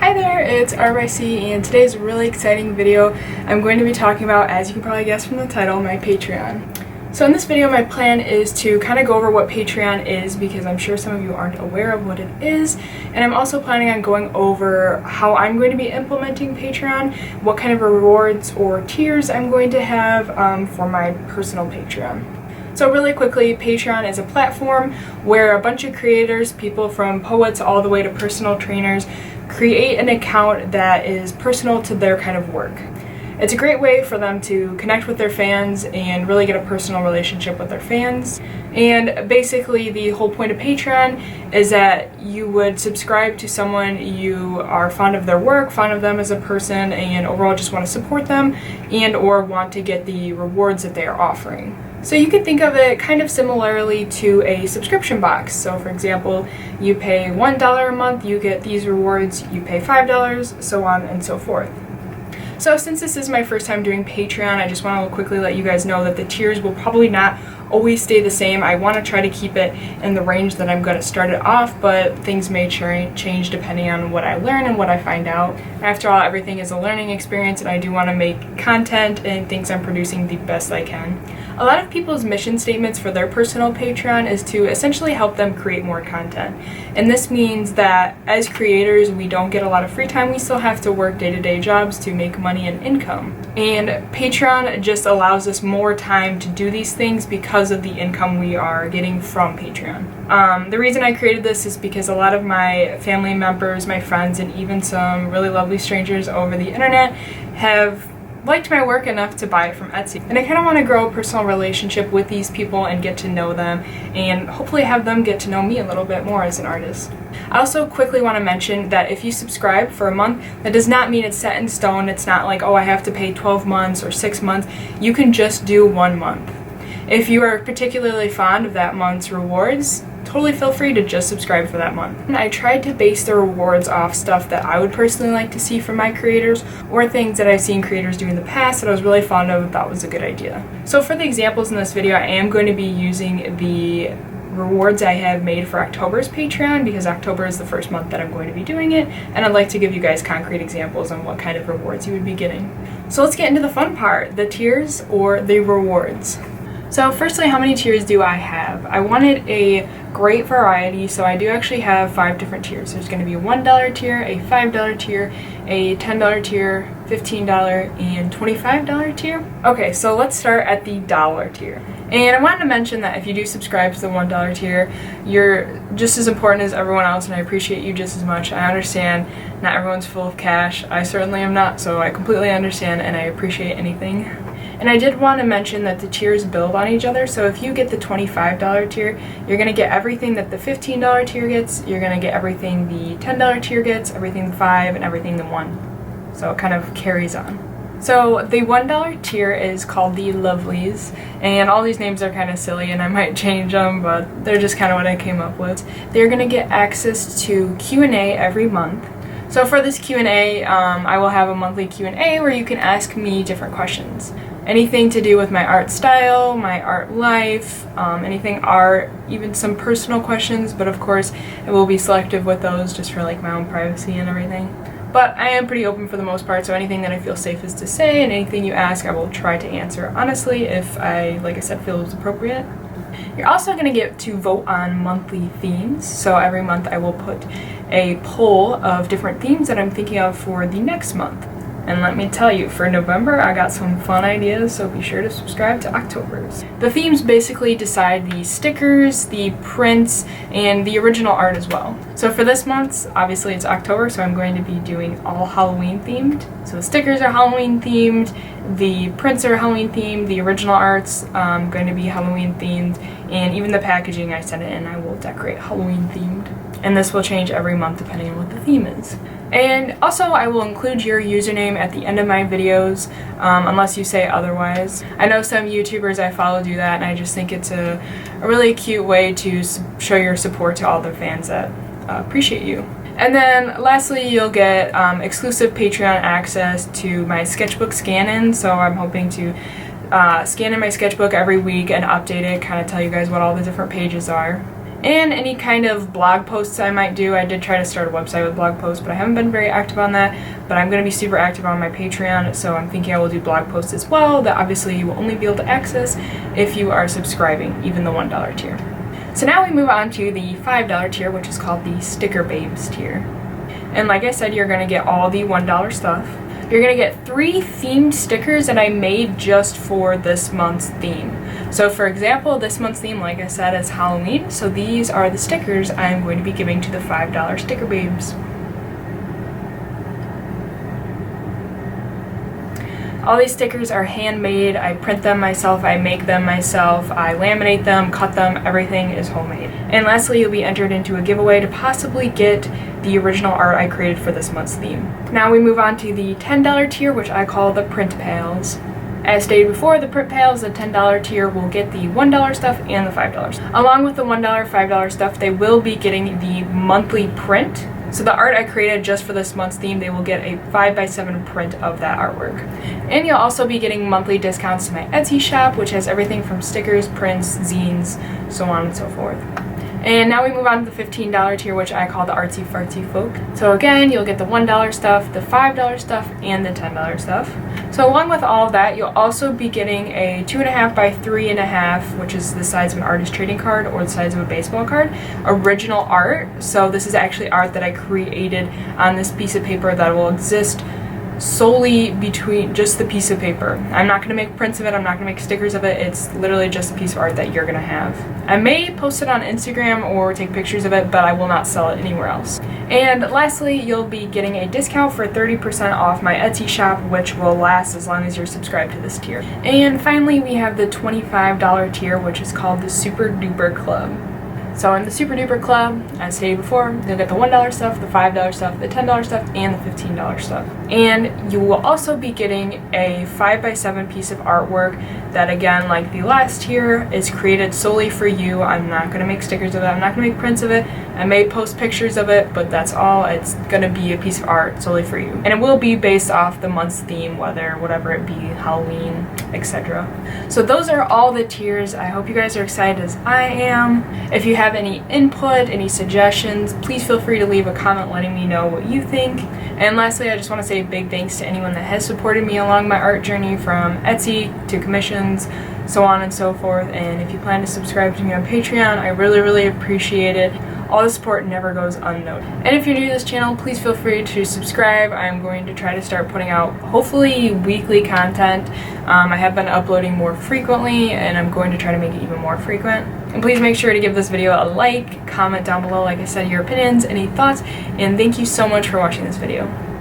Hi there, it's Artsy, and today's a really exciting video. I'm going to be talking about, as you can probably guess from the title, my Patreon. So in this video, my plan is to kind of go over what Patreon is, because I'm sure some of you aren't aware of what it is, and I'm also planning on going over how I'm going to be implementing Patreon, what kind of rewards or tiers I'm going to have for my personal Patreon. So really quickly, Patreon is a platform where a bunch of creators, people from poets all the way to personal trainers, create an account that is personal to their kind of work. It's a great way for them to connect with their fans and really get a personal relationship with their fans. And basically the whole point of Patreon is that you would subscribe to someone you are fond of their work, fond of them as a person, and overall just want to support them and or want to get the rewards that they are offering. So you could think of it kind of similarly to a subscription box. So for example, you pay $1 a month, you get these rewards, you pay $5, so on and so forth. So since this is my first time doing Patreon, I just want to quickly let you guys know that the tiers will probably not always stay the same. I want to try to keep it in the range that I'm going to start it off, but things may change depending on what I learn and what I find out. After all, everything is a learning experience, and I do want to make content and things I'm producing the best I can. A lot of people's mission statements for their personal Patreon is to essentially help them create more content. And this means that as creators, we don't get a lot of free time. We still have to work day-to-day jobs to make money and income. And Patreon just allows us more time to do these things because of the income we are getting from Patreon. The reason I created this is because a lot of my family members, my friends, and even some really lovely strangers over the internet have liked my work enough to buy it from Artsy. And I kind of want to grow a personal relationship with these people and get to know them, and hopefully have them get to know me a little bit more as an artist. I also quickly want to mention that if you subscribe for a month, that does not mean it's set in stone. It's not like, oh, I have to pay 12 months or 6 months. You can just do 1 month. If you are particularly fond of that month's rewards, totally feel free to just subscribe for that month. And I tried to base the rewards off stuff that I would personally like to see from my creators, or things that I've seen creators do in the past that I was really fond of and thought was a good idea. So for the examples in this video, I am going to be using the rewards I have made for October's Patreon, because October is the first month that I'm going to be doing it, and I'd like to give you guys concrete examples on what kind of rewards you would be getting. So let's get into the fun part, the tiers or the rewards. So firstly, how many tiers do I have? I wanted a great variety, so I do actually have 5 different tiers. There's going to be a $1 tier, a $5 tier, a $10 tier, $15, and $25 tier. Okay, so let's start at the dollar tier. And I wanted to mention that if you do subscribe to the $1 tier, you're just as important as everyone else, and I appreciate you just as much. I understand not everyone's full of cash. I certainly am not, so I completely understand and I appreciate anything. And I did want to mention that the tiers build on each other, so if you get the $25 tier, you're going to get everything that the $15 tier gets, you're going to get everything the $10 tier gets, everything the $5, and everything the $1. So it kind of carries on. So the $1 tier is called the Lovelies, and all these names are kind of silly and I might change them, but they're just kind of what I came up with. They're going to get access to Q&A every month. So for this Q&A, I will have a monthly Q&A where you can ask me different questions. Anything to do with my art style, my art life, anything art, even some personal questions, but of course I will be selective with those just for like my own privacy and everything. But I am pretty open for the most part, so anything that I feel safest to say and anything you ask, I will try to answer honestly if I, like I said, feel it's appropriate. You're also going to get to vote on monthly themes, so every month I will put a poll of different themes that I'm thinking of for the next month. And let me tell you, for November, I got some fun ideas, so be sure to subscribe to October's. The themes basically decide the stickers, the prints, and the original art as well. So for this month, obviously it's October, so I'm going to be doing all Halloween themed. So the stickers are Halloween themed, the prints are Halloween themed, the original art's going to be Halloween themed, and even the packaging I send it in, I will decorate Halloween themed. And this will change every month depending on what the theme is. And also, I will include your username at the end of my videos, unless you say otherwise. I know some YouTubers I follow do that, and I just think it's a really cute way to show your support to all the fans that appreciate you. And then lastly, you'll get exclusive Patreon access to my sketchbook scan-in, so I'm hoping to scan in my sketchbook every week and update it, kind of tell you guys what all the different pages are. and any kind of blog posts I might do. I did try to start a website with blog posts, but I haven't been very active on that. But I'm going to be super active on my Patreon, so I'm thinking I will do blog posts as well that obviously you will only be able to access if you are subscribing, even the $1 tier. So now we move on to the $5 tier, which is called the Sticker Babes tier. And like I said, you're going to get all the $1 stuff. You're going to get 3 themed stickers that I made just for this month's theme. So for example, this month's theme, like I said, is Halloween. So these are the stickers I'm going to be giving to the $5 Sticker Babes. All these stickers are handmade. I print them myself, I make them myself, I laminate them, cut them, everything is homemade. And lastly, you'll be entered into a giveaway to possibly get the original art I created for this month's theme. Now we move on to the $10 tier, which I call the Print Pals. As stated before, the Print Pals, the $10 tier, will get the $1 stuff and the $5. Along with the $1, $5 stuff, they will be getting the monthly print. So the art I created just for this month's theme, they will get a 5x7 print of that artwork. And you'll also be getting monthly discounts to my Etsy shop, which has everything from stickers, prints, zines, so on and so forth. And now we move on to the $15 tier, which I call the Artsy Fartsy folk. So again, you'll get the $1 stuff, the $5 stuff, and the $10 stuff. So along with all of that, you'll also be getting a 2.5 by 3.5, which is the size of an artist trading card or the size of a baseball card, original art. So this is actually art that I created on this piece of paper that will exist solely between just the piece of paper. I'm not going to make prints of it, I'm not going to make stickers of it, it's literally just a piece of art that you're going to have. I may post it on Instagram or take pictures of it, but I will not sell it anywhere else. And lastly, you'll be getting a discount for 30% off my Etsy shop, which will last as long as you're subscribed to this tier. And finally, we have the $25 tier, which is called the Super Duper Club. So in the Super Duper Club, as stated before, you'll get the $1 stuff, the $5 stuff, the $10 stuff, and the $15 stuff. And you will also be getting a 5x7 piece of artwork that, again, like the last tier, is created solely for you. I'm not going to make stickers of it, I'm not going to make prints of it. I may post pictures of it, but that's all. It's going to be a piece of art solely for you. And it will be based off the month's theme, whatever it be, Halloween, etc. So those are all the tiers. I hope you guys are excited as I am. If you have any input, any suggestions, please feel free to leave a comment letting me know what you think. And lastly, I just want to say a big thanks to anyone that has supported me along my art journey, from Etsy to commissions, so on and so forth. And if you plan to subscribe to me on Patreon, I really appreciate it. All the support never goes unnoticed. And if you're new to this channel, please feel free to subscribe. I'm going to try to start putting out, hopefully, weekly content. I have been uploading more frequently, and I'm going to try to make it even more frequent. And please make sure to give this video a like, comment down below, like I said, your opinions, any thoughts, and thank you so much for watching this video.